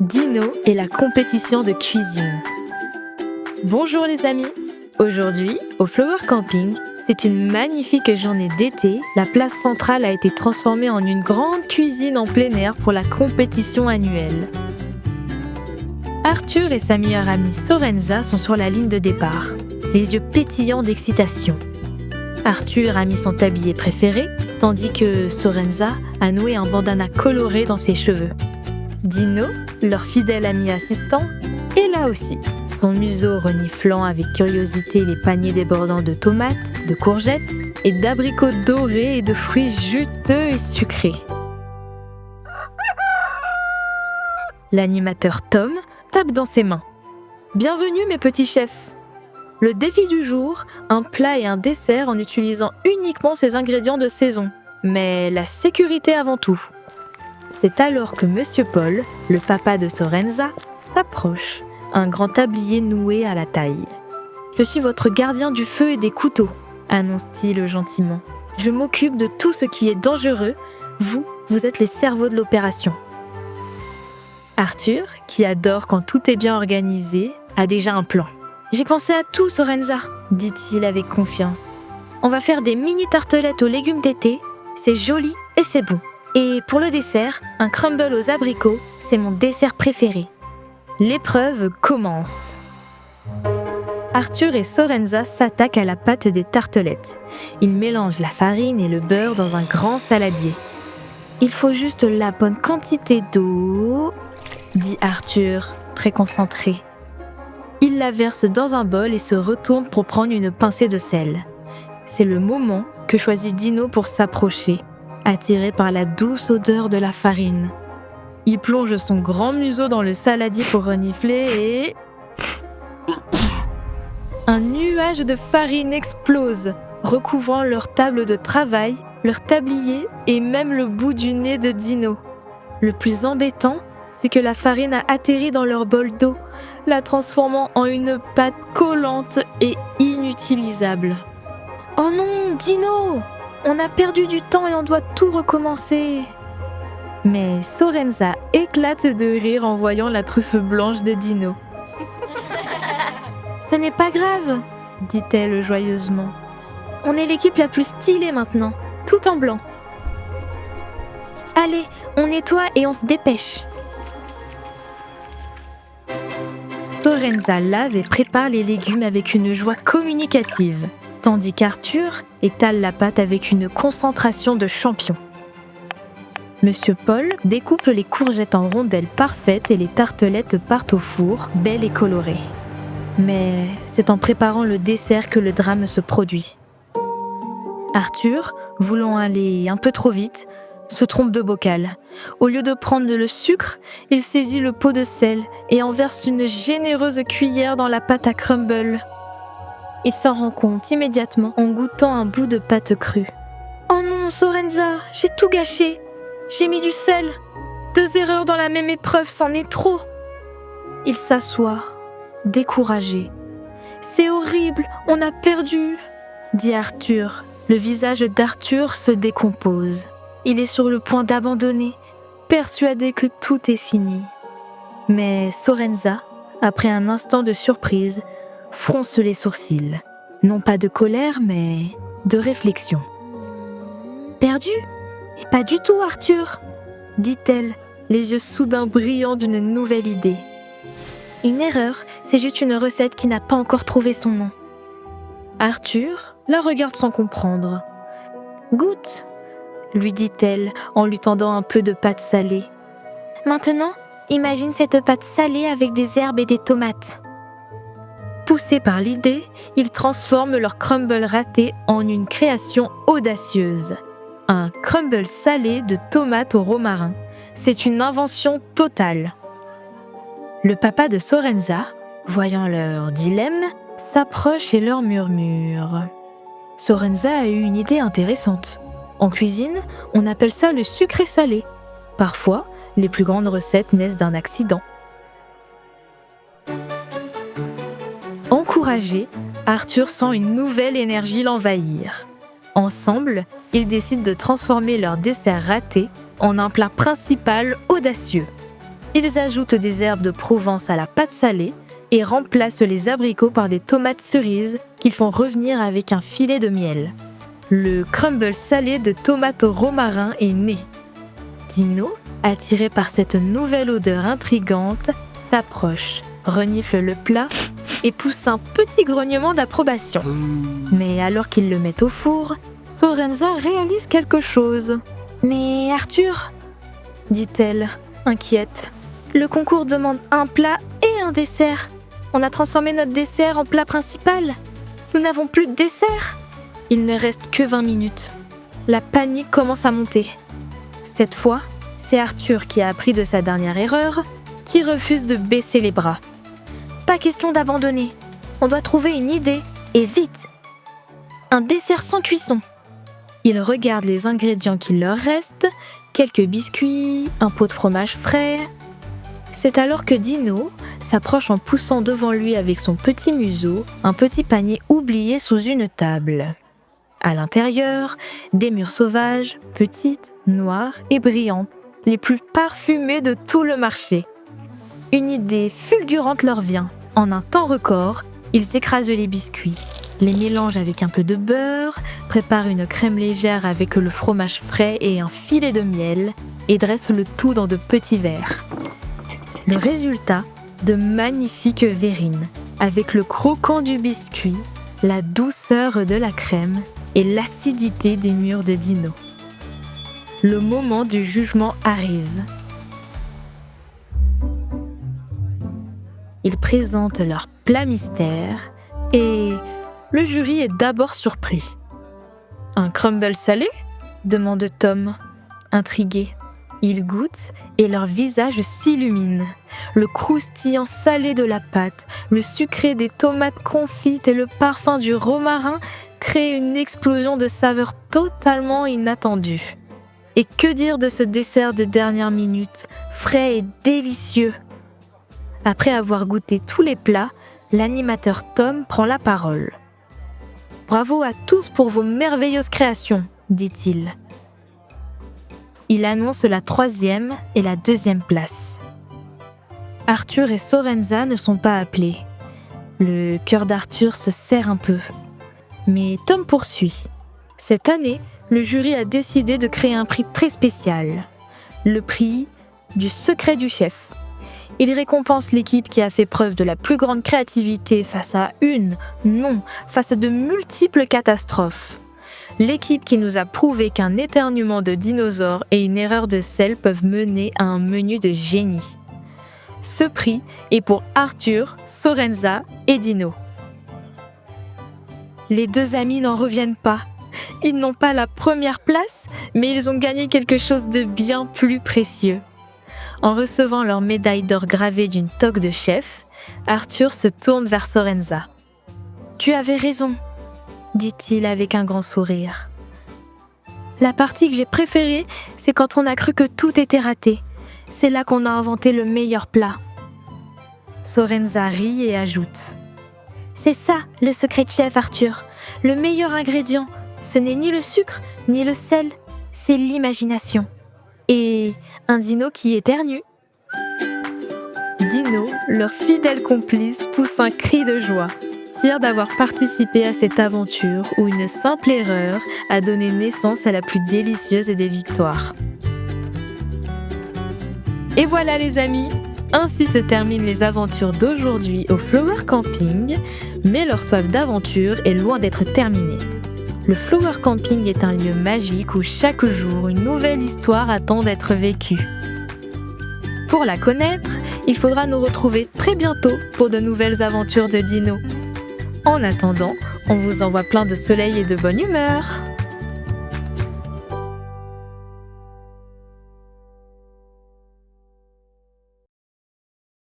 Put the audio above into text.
Dino et la compétition de cuisine. Bonjour les amis. Aujourd'hui, au Flower Camping, c'est une magnifique journée d'été. La place centrale a été transformée en une grande cuisine en plein air pour la compétition annuelle. Arthur et sa meilleure amie Sorenza sont sur la ligne de départ, les yeux pétillants d'excitation. Arthur a mis son tablier préféré, tandis que Sorenza a noué un bandana coloré dans ses cheveux. Dino, leur fidèle ami assistant, est là aussi. Son museau reniflant avec curiosité les paniers débordant de tomates, de courgettes et d'abricots dorés et de fruits juteux et sucrés. L'animateur Tom tape dans ses mains. Bienvenue mes petits chefs. Le défi du jour, un plat et un dessert en utilisant uniquement ses ingrédients de saison. Mais la sécurité avant tout. C'est alors que Monsieur Paul, le papa de Sorenza, s'approche, un grand tablier noué à la taille. « Je suis votre gardien du feu et des couteaux », annonce-t-il gentiment. « Je m'occupe de tout ce qui est dangereux. Vous êtes les cerveaux de l'opération. » Arthur, qui adore quand tout est bien organisé, a déjà un plan. « J'ai pensé à tout, Sorenza », dit-il avec confiance. « On va faire des mini-tartelettes aux légumes d'été. C'est joli et c'est bon. Et pour le dessert, un crumble aux abricots, c'est mon dessert préféré. » L'épreuve commence. Arthur et Sorenza s'attaquent à la pâte des tartelettes. Ils mélangent la farine et le beurre dans un grand saladier. « Il faut juste la bonne quantité d'eau, » dit Arthur, très concentré. Il la verse dans un bol et se retourne pour prendre une pincée de sel. C'est le moment que choisit Dino pour s'approcher, attiré par la douce odeur de la farine. Il plonge son grand museau dans le saladier pour renifler et... Un nuage de farine explose, recouvrant leur table de travail, leur tablier et même le bout du nez de Dino. Le plus embêtant, c'est que la farine a atterri dans leur bol d'eau, la transformant en une pâte collante et inutilisable. « Oh non, Dino ! On a perdu du temps et on doit tout recommencer !» Mais Sorenza éclate de rire en voyant la truffe blanche de Dino. « Ce n'est pas grave, » dit-elle joyeusement. « On est l'équipe la plus stylée maintenant, tout en blanc. Allez, on nettoie et on se dépêche. » Sorenza lave et prépare les légumes avec une joie communicative, tandis qu'Arthur étale la pâte avec une concentration de champion. Monsieur Paul découpe les courgettes en rondelles parfaites et les tartelettes partent au four, belles et colorées. Mais c'est en préparant le dessert que le drame se produit. Arthur, voulant aller un peu trop vite, se trompe de bocal. Au lieu de prendre le sucre, il saisit le pot de sel et en verse une généreuse cuillère dans la pâte à crumble. Il s'en rend compte immédiatement en goûtant un bout de pâte crue. « Oh non, Sorenza, j'ai tout gâché. J'ai mis du sel. 2 erreurs dans la même épreuve, c'en est trop. » Il s'assoit, découragé. « C'est horrible, on a perdu, » dit Arthur. Le visage d'Arthur se décompose. Il est sur le point d'abandonner, persuadé que tout est fini. Mais Sorenza, après un instant de surprise, fronce les sourcils. Non pas de colère, mais de réflexion. « Perdu ? Et pas du tout, Arthur !» dit-elle, les yeux soudain brillants d'une nouvelle idée. « Une erreur, c'est juste une recette qui n'a pas encore trouvé son nom. » Arthur la regarde sans comprendre. « Goûte !» lui dit-elle en lui tendant un peu de pâte salée. « Maintenant, imagine cette pâte salée avec des herbes et des tomates. » Poussés par l'idée, ils transforment leur crumble raté en une création audacieuse. Un crumble salé de tomates au romarin. C'est une invention totale. Le papa de Sorenza, voyant leur dilemme, s'approche et leur murmure. Sorenza a eu une idée intéressante. En cuisine, on appelle ça le sucré salé. Parfois, les plus grandes recettes naissent d'un accident. Encouragé, Arthur sent une nouvelle énergie l'envahir. Ensemble, ils décident de transformer leur dessert raté en un plat principal audacieux. Ils ajoutent des herbes de Provence à la pâte salée et remplacent les abricots par des tomates cerises qu'ils font revenir avec un filet de miel. Le crumble salé de tomates au romarin est né. Dino, attiré par cette nouvelle odeur intrigante, s'approche, renifle le plat et pousse un petit grognement d'approbation. Mais alors qu'il le met au four, Sorenza réalise quelque chose. « Mais Arthur ?» dit-elle, inquiète. « Le concours demande un plat et un dessert. On a transformé notre dessert en plat principal. Nous n'avons plus de dessert. » Il ne reste que 20 minutes. La panique commence à monter. Cette fois, c'est Arthur qui a appris de sa dernière erreur, qui refuse de baisser les bras. Pas question d'abandonner. On doit trouver une idée, et vite. Un dessert sans cuisson. Ils regardent les ingrédients qu'il leur reste, quelques biscuits, un pot de fromage frais. C'est alors que Dino s'approche en poussant devant lui avec son petit museau un petit panier oublié sous une table. À l'intérieur, des mûres sauvages, petites, noires et brillantes, les plus parfumées de tout le marché. Une idée fulgurante leur vient. En un temps record, ils écrasent les biscuits, les mélangent avec un peu de beurre, préparent une crème légère avec le fromage frais et un filet de miel et dressent le tout dans de petits verres. Le résultat, de magnifiques verrines, avec le croquant du biscuit, la douceur de la crème et l'acidité des mûres de Dino. Le moment du jugement arrive. Ils présentent leur plat mystère et le jury est d'abord surpris. « Un crumble salé ?» demande Tom, intrigué. Ils goûtent et leur visage s'illumine. Le croustillant salé de la pâte, le sucré des tomates confites et le parfum du romarin créent une explosion de saveurs totalement inattendue. Et que dire de ce dessert de dernière minute, frais et délicieux? Après avoir goûté tous les plats, l'animateur Tom prend la parole. « Bravo à tous pour vos merveilleuses créations », dit-il. Il annonce la 3e et la 2e place. Arthur et Sorenza ne sont pas appelés. Le cœur d'Arthur se serre un peu. Mais Tom poursuit. Cette année, le jury a décidé de créer un prix très spécial. Le prix du secret du chef. Il récompense l'équipe qui a fait preuve de la plus grande créativité face à face à de multiples catastrophes. L'équipe qui nous a prouvé qu'un éternuement de dinosaure et une erreur de sel peuvent mener à un menu de génie. Ce prix est pour Arthur, Sorenza et Dino. Les deux amis n'en reviennent pas. Ils n'ont pas la première place, mais ils ont gagné quelque chose de bien plus précieux. En recevant leur médaille d'or gravée d'une toque de chef, Arthur se tourne vers Sorenza. « Tu avais raison », dit-il avec un grand sourire. « La partie que j'ai préférée, c'est quand on a cru que tout était raté. C'est là qu'on a inventé le meilleur plat. » Sorenza rit et ajoute. « C'est ça, le secret de chef, Arthur. Le meilleur ingrédient, ce n'est ni le sucre, ni le sel, c'est l'imagination. » Et un Dino qui éternue. Dino, leur fidèle complice, pousse un cri de joie, fier d'avoir participé à cette aventure où une simple erreur a donné naissance à la plus délicieuse des victoires. Et voilà les amis, ainsi se terminent les aventures d'aujourd'hui au Flower Camping, mais leur soif d'aventure est loin d'être terminée. Le Flower Camping est un lieu magique où chaque jour une nouvelle histoire attend d'être vécue. Pour la connaître, il faudra nous retrouver très bientôt pour de nouvelles aventures de Dino. En attendant, on vous envoie plein de soleil et de bonne humeur.